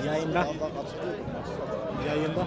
Yayında. Yayında.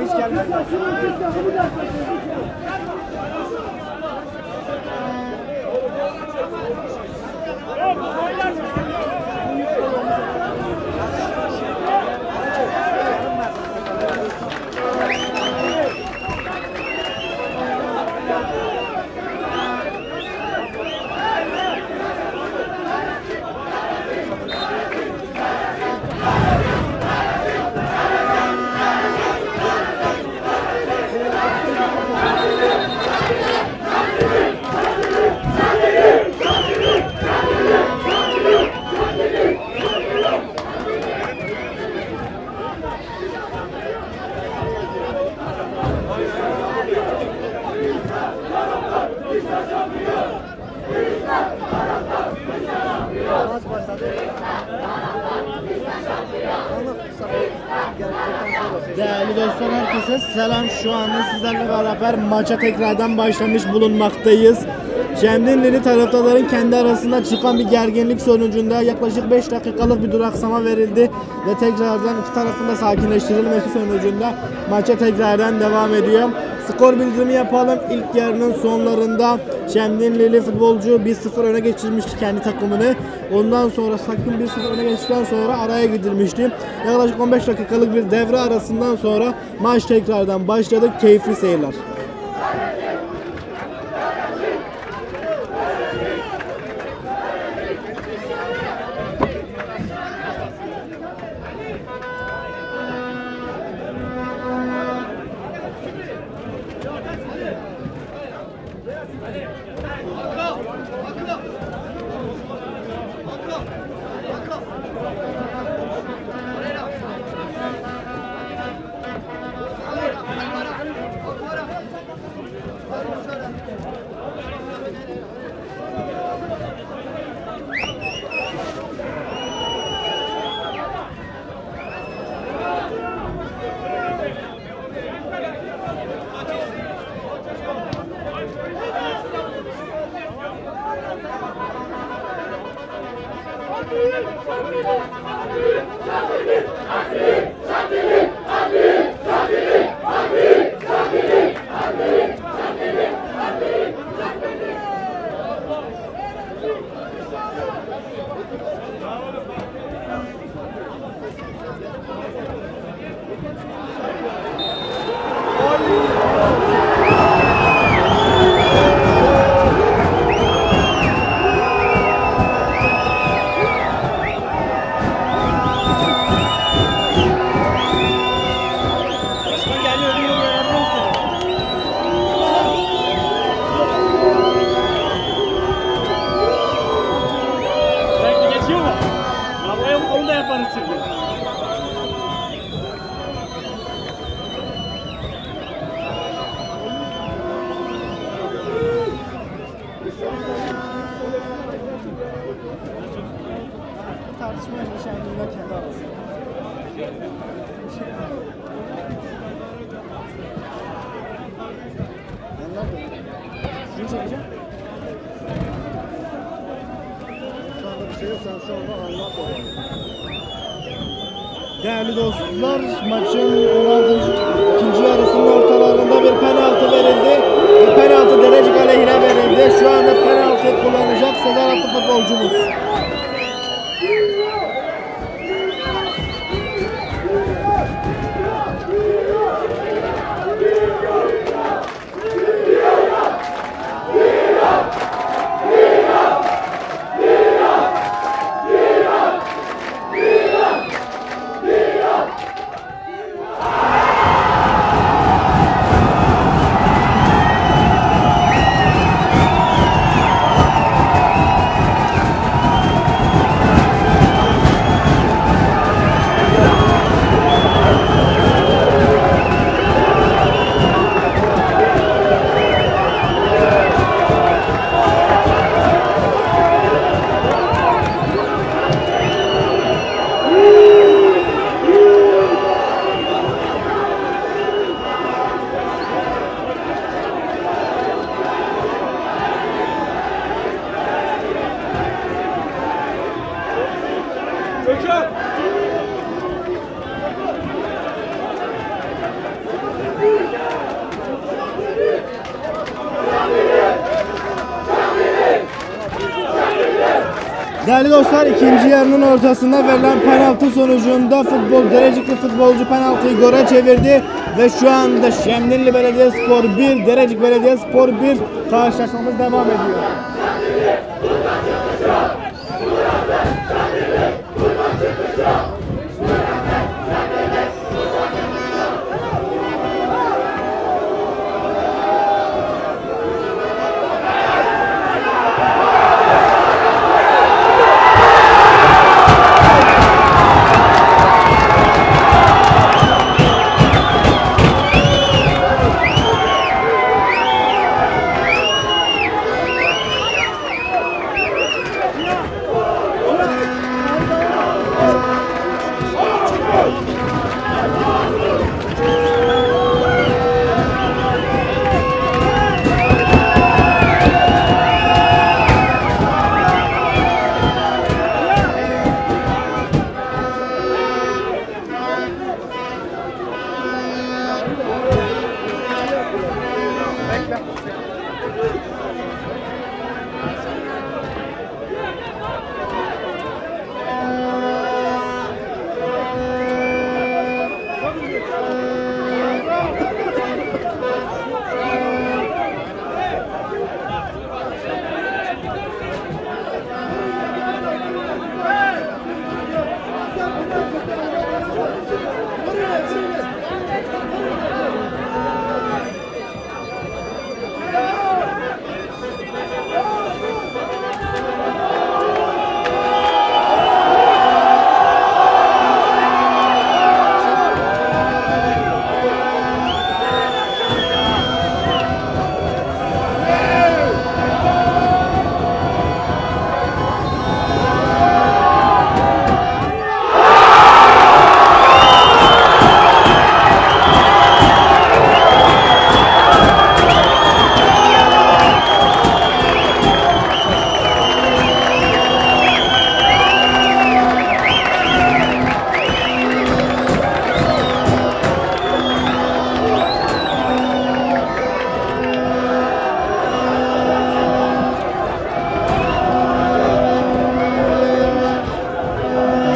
Hiç gelmedi. Değerli dostlar, herkese selam. Şu anda sizlerle beraber maça tekrardan başlamış bulunmaktayız. Şemdinlili taraftarların kendi arasında çıkan bir gerginlik sonucunda yaklaşık 5 dakikalık bir duraksama verildi ve tekrardan iki tarafın da sakinleştirilmesi sonucunda maça tekrardan devam ediyor. Skor bildirimi yapalım. İlk yarının sonlarında Şemdinlili futbolcu 1-0 öne geçirmişti kendi takımını. Ondan sonra sakın 1-0 öne geçtikten sonra araya gidilmişti. Yaklaşık 15 dakikalık bir devre arasından sonra maç tekrardan başladı. Keyifli seyirler. Onu da yaparız çünkü. Tartışma yaşandığında kendi arasında. Anladım. Şunu çekeceğim. Şu anda bir şey yok, sen şu anda anlat. Değerli dostlar, maçın 16. ikinci yarısının ortalarında bir penaltı verildi. Ve penaltı Derecik aleyhine verildi. Şu anda penaltı kullanacak Sezer adlı futbolcumuz. Değerli dostlar, ikinci yarının ortasında verilen penaltı sonucunda Derecikli futbolcu penaltıyı gole çevirdi ve şu anda Şemdinli Belediyespor 1, Derecik Belediyespor 1 karşılaşmamız devam ediyor.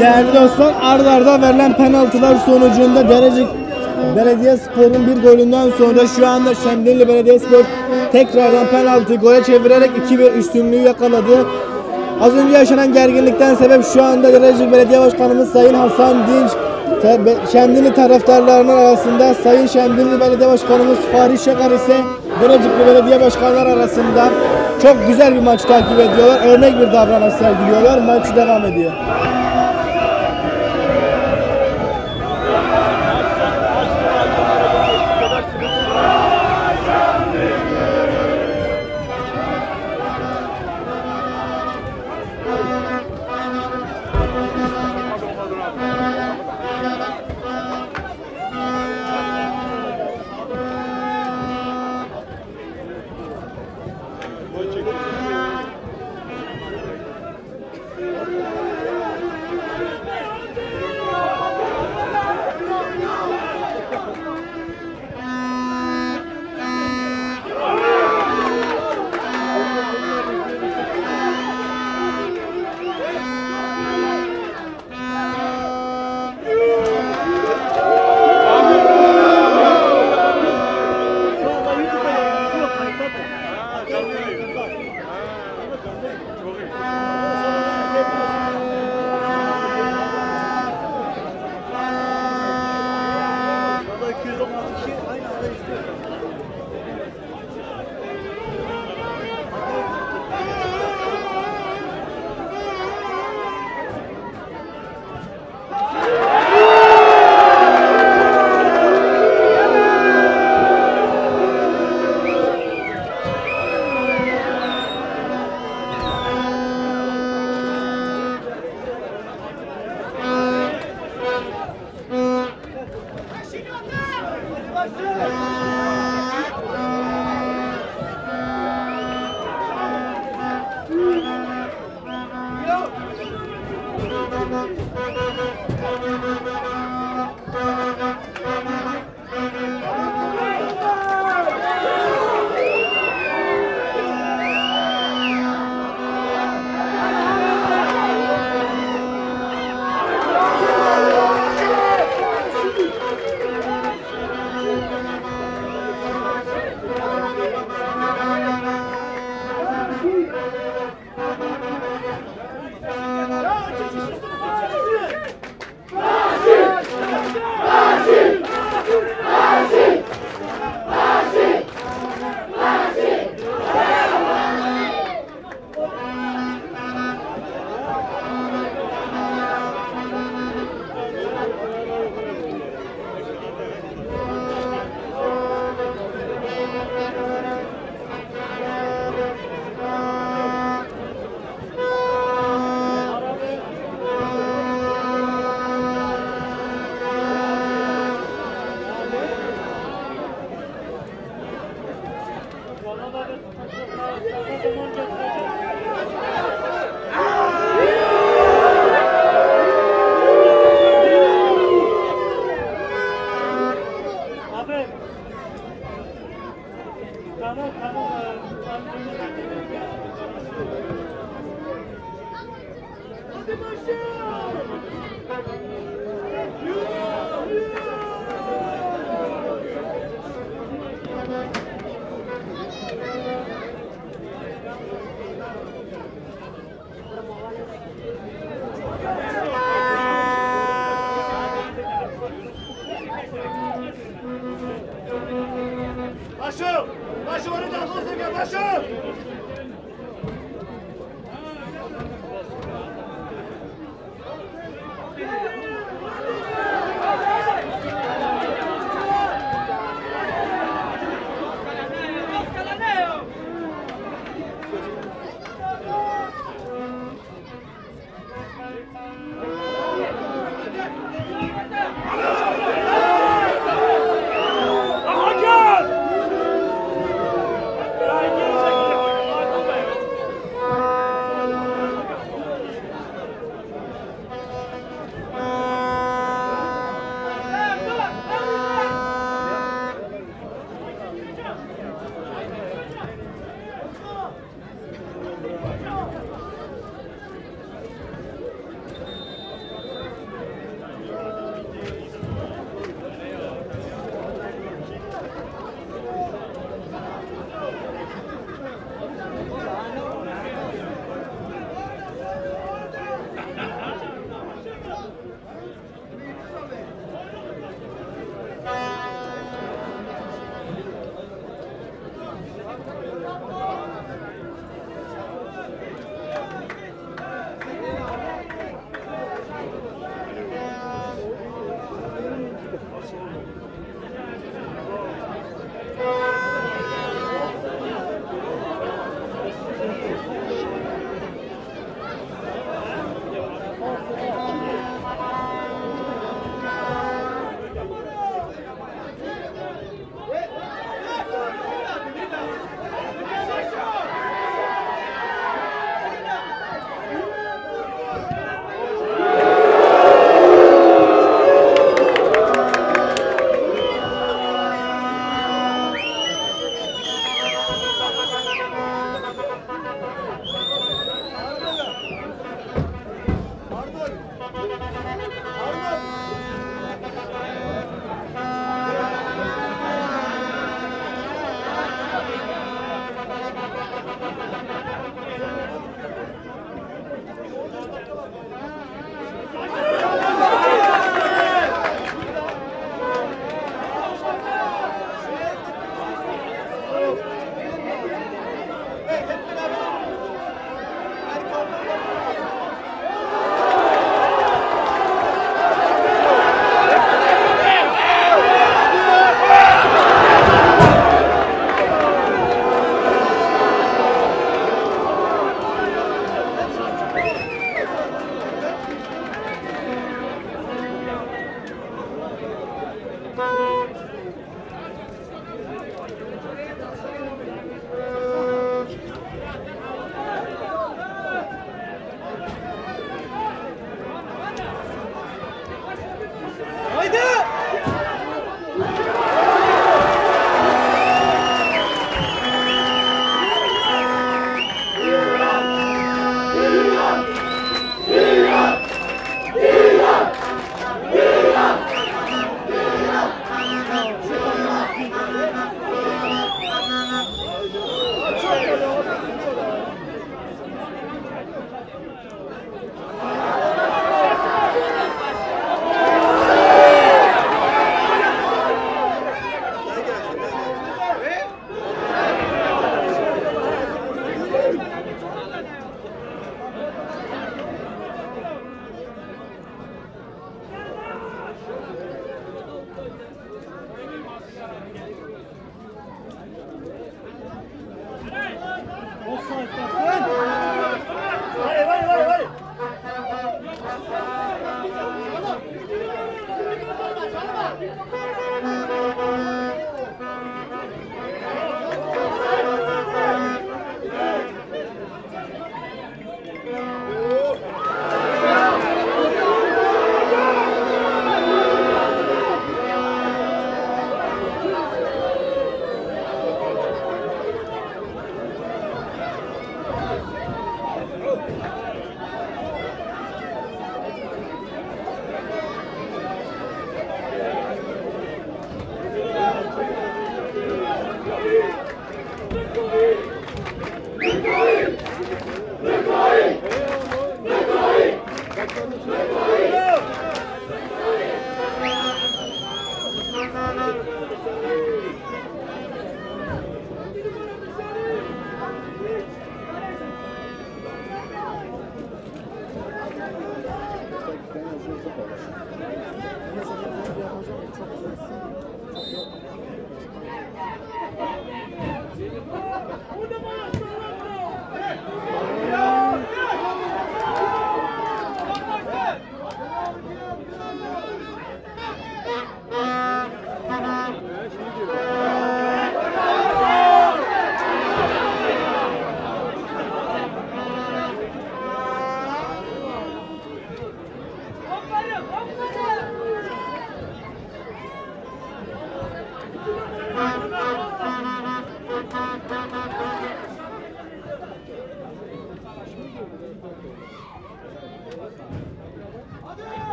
Değerli dostlar, arda arda verilen penaltılar sonucunda Derecik Belediyespor'un bir golünden sonra şu anda Şemdinli Belediyespor tekrardan penaltıyı gole çevirerek 2-1 üstünlüğü yakaladı. Az önce yaşanan gerginlikten sebep şu anda Derecik Belediye Başkanımız Sayın Hasan Dinç, Şemdinli taraftarlarının arasında Sayın Şemdinli Belediye Başkanımız Fahri Şakar ise Derecikli Belediye Başkanlar arasında çok güzel bir maç takip ediyorlar. Örnek bir davranış sergiliyorlar. Maç devam ediyor. Başım oraya da başım!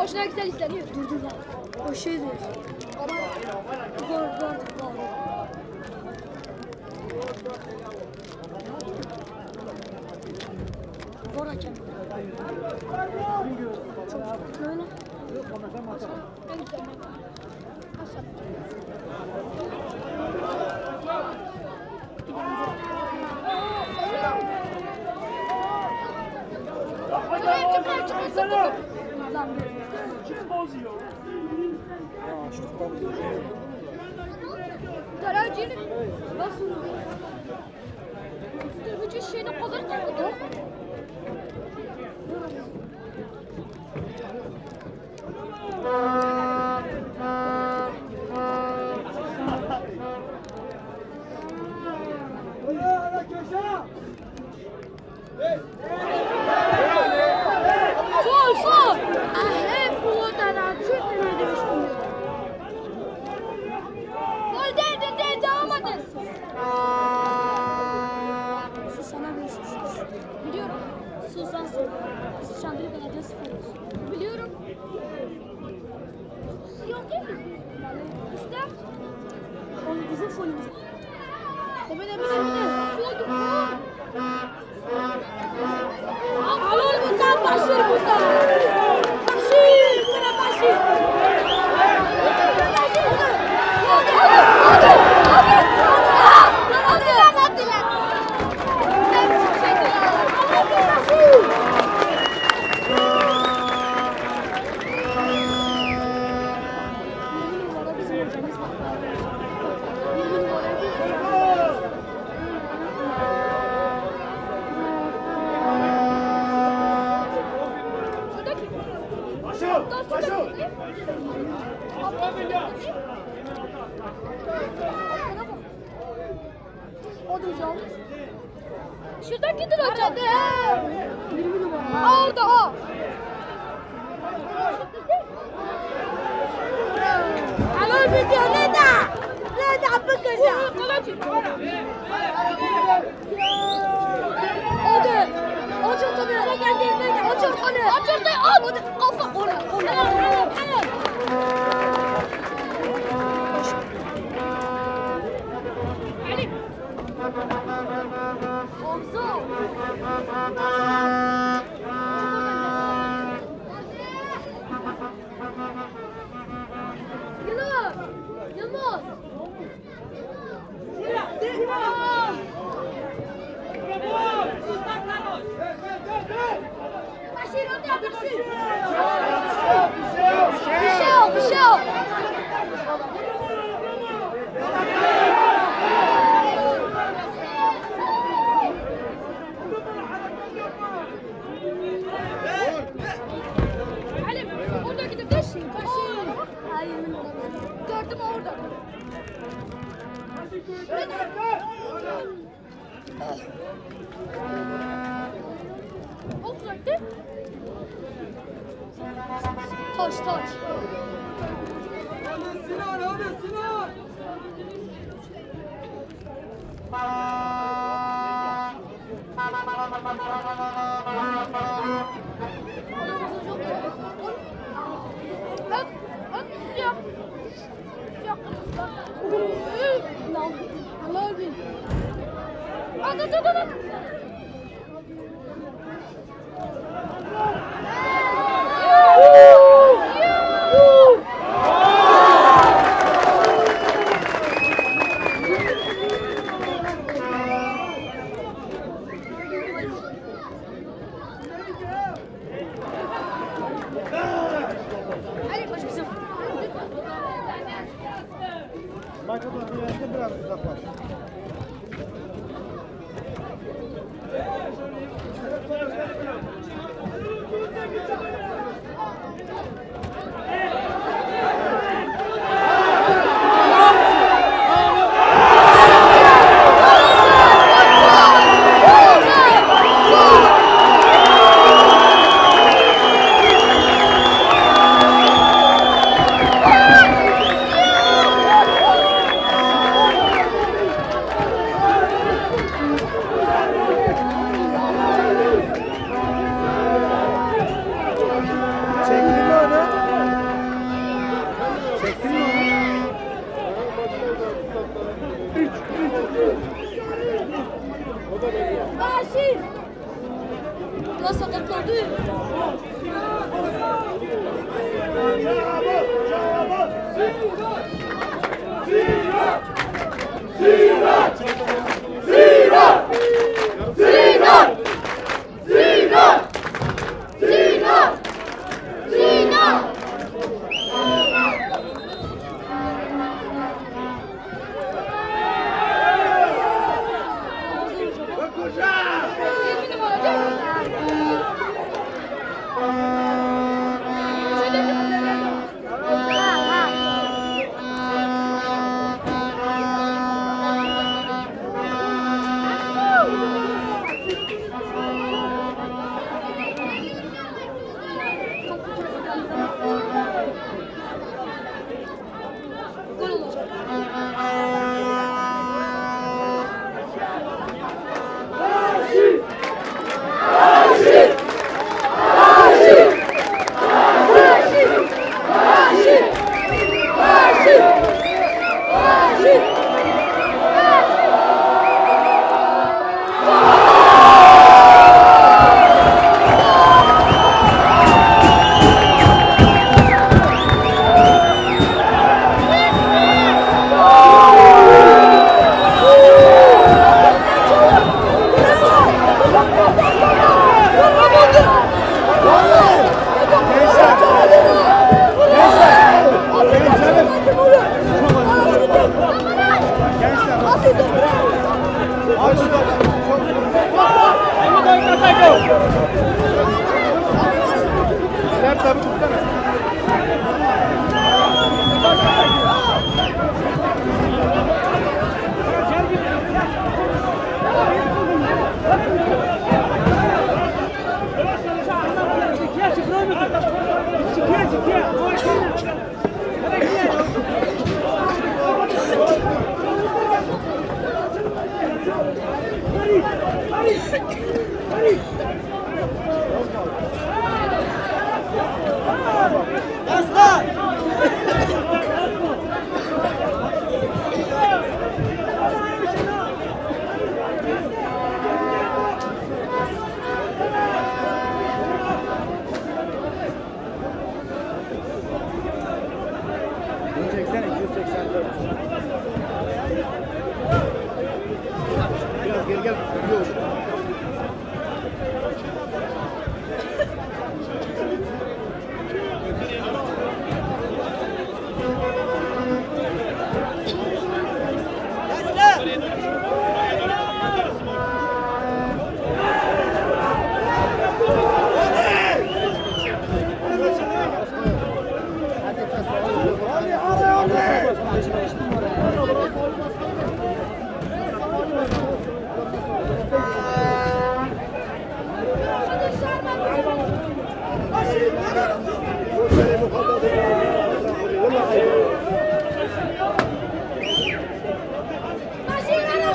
Boşuna güzel izleniyor. Durdular. O şeydir. Ama var. Var hakem. Böyle. En güzel. Hasan. Kim bozuyor? Taracını Nasıl? Vücut şeyine kadar kaldı. Sol sol. Ahep bu da çıktı ne demiş bu? Gol değil devam edin. Sus sana bir sus. Biliyorum. Susansın. Siz Şandırı Belediye Spor'uz. Biliyorum. Yok değil mi? İşte. O bizim folumuz. Tabii. Folduk. Alol bundan başır bundan. Başır. Buna başır. Şuradan gidin hocam. 20 numara. Orada o. Alol video Leda. Leda bakacağım. Hadi. Açır tabii. Sen geldiğinde açır hadi. Açır da al. Kafa oraya. Helal. Omzu. Yılmaz. Başır orada başır. Bir şey yok. Halim, orada gidip deşin. Hayır. Gördüm orada. O bıraktı. Taş. Sinan! Maç odası yerinde biraz uzaklaş. Başır. Nasıl sakatlandı?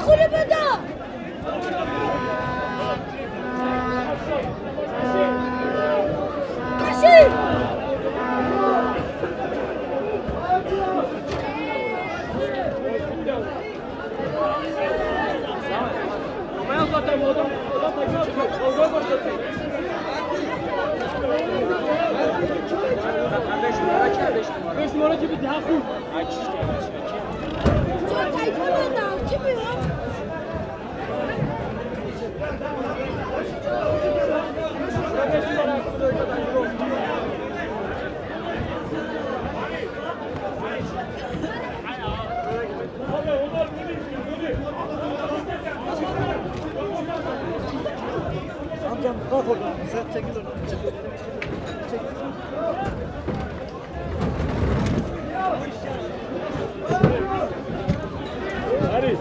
kulübede. Kaşın. Zaten bu adam takıyor. Kavga başlatıyor. Beş numara gibi daha cool. Çok kayıtlı kim ya? Amcam kalk oradan. Sen çekil oradan. Çek. Hadi.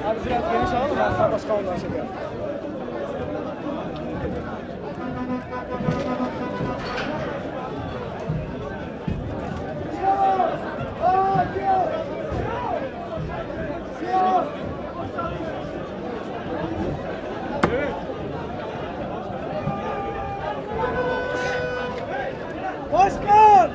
Abi biraz geniş alalım mı? Sen başka ondan şey yap. Başkan!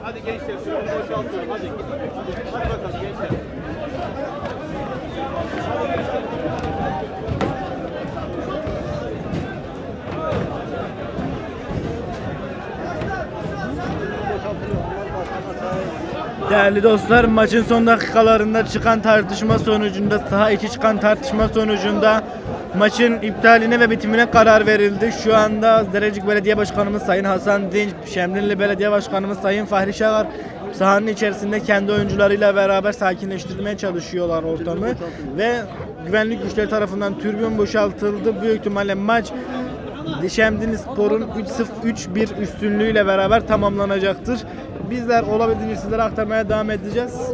Hadi gençler, şunu boşaltıyorum. Hadi. Hadi bakalım gençler. Değerli dostlar, maçın son dakikalarında çıkan tartışma sonucunda, saha içi çıkan tartışma sonucunda maçın iptaline ve bitimine karar verildi. Şu anda Derecik Belediye Başkanımız Sayın Hasan Dinç, Şemdinli Belediye Başkanımız Sayın Fahri Şağar sahanın içerisinde kendi oyuncularıyla beraber sakinleştirmeye çalışıyorlar ortamı ve güvenlik güçleri tarafından türbün boşaltıldı. Büyük ihtimalle maç Şemdinli Spor'un 3-1 üstünlüğüyle beraber tamamlanacaktır. Bizler olabildiğince sizlere aktarmaya devam edeceğiz.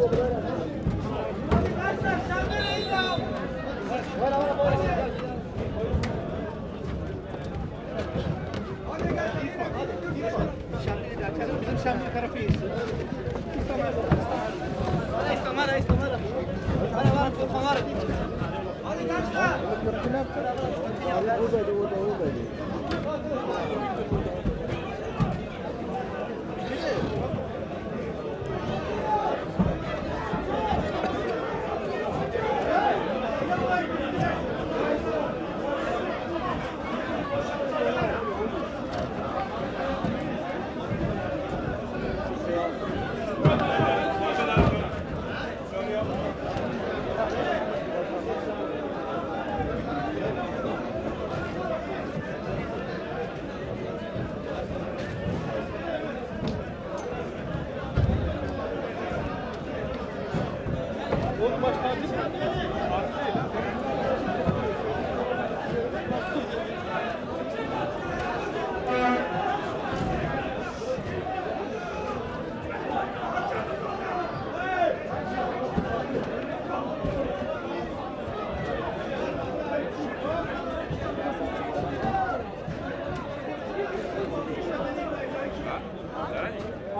Bizim Şamlı tarafı iyisin. Hadi gençler.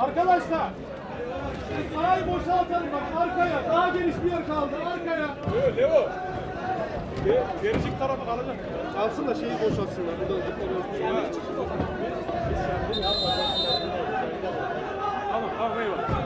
Arkadaşlar, sahayı boşaltalım bak arkaya. Daha geniş bir yer kaldı arkaya. Levo. Gelecek tarafı kalacak. Alsın da şeyi boşaltsınlar. Burada zıplamıyor. Tamam tamam eyvallah.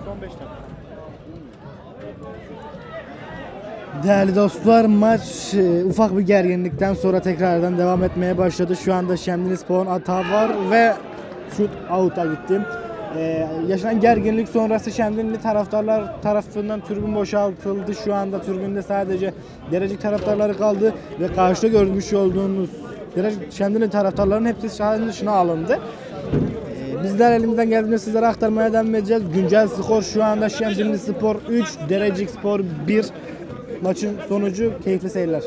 Son 5 dakika. Değerli dostlar, maç ufak bir gerginlikten sonra tekrardan devam etmeye başladı. Şu anda Şemdinlispor'un hata var ve şut out'a gitti. Yaşanan gerginlik sonrası Şemdinli taraftarlar tarafından tribün boşaltıldı. Şu anda tribünde sadece Derecik taraftarları kaldı ve karşıda görmüş olduğunuz Şemdinli taraftarlarının hepsi sahanın dışına alındı. Bizler elimizden geldiğince sizlere aktarmaya devam edeceğiz. Güncel skor şu anda Şemdinlispor 3, Derecikspor 1. Maçın sonucu keyifli seyirler.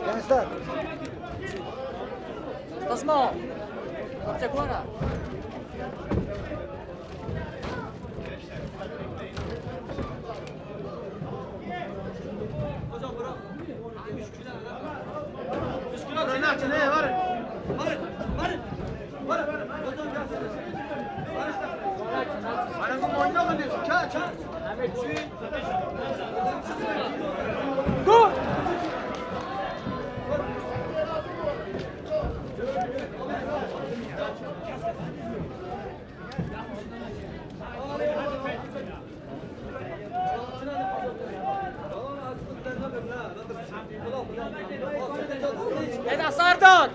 Gençler. Tasma. Yapacak var ha. Go! Eda Sardar!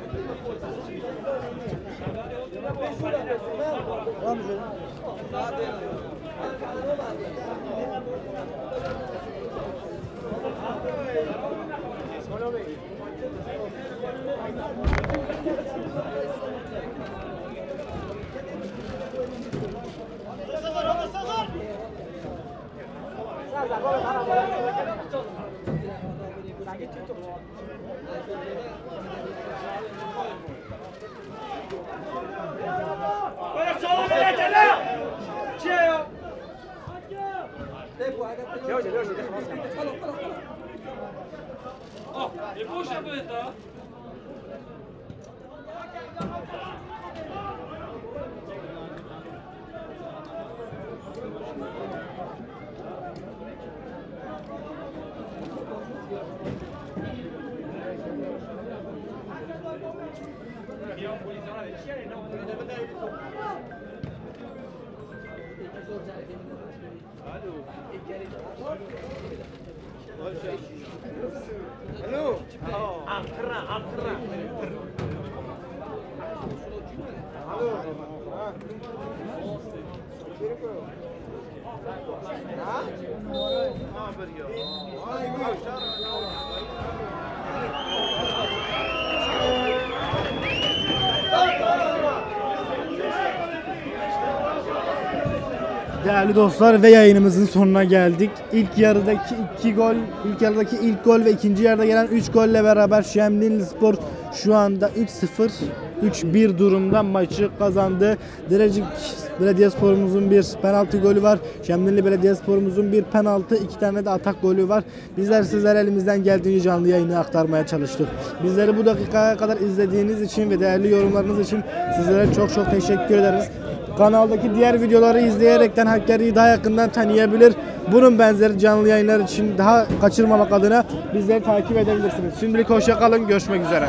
Alo. Ankara, Ankara. Alo. Ha? Ha, beriyor. Değerli dostlar ve yayınımızın sonuna geldik. İlk yarıdaki ilk gol ve ikinci yarıda gelen 3 golle beraber Şemdinlispor şu anda 3-0, 3-1 durumda maçı kazandı. Derecik Belediyespor'umuzun bir penaltı golü var. Şemdinli Belediyespor'umuzun bir penaltı, 2 tane de atak golü var. Bizler sizlere elimizden geldiğince canlı yayını aktarmaya çalıştık. Bizleri bu dakikaya kadar izlediğiniz için ve değerli yorumlarınız için sizlere çok teşekkür ederiz. Kanaldaki diğer videoları izleyerekten Hakkari'yi daha yakından tanıyabilir. Bunun benzeri canlı yayınlar için daha kaçırmamak adına bizleri takip edebilirsiniz. Şimdilik hoşça kalın. Görüşmek üzere.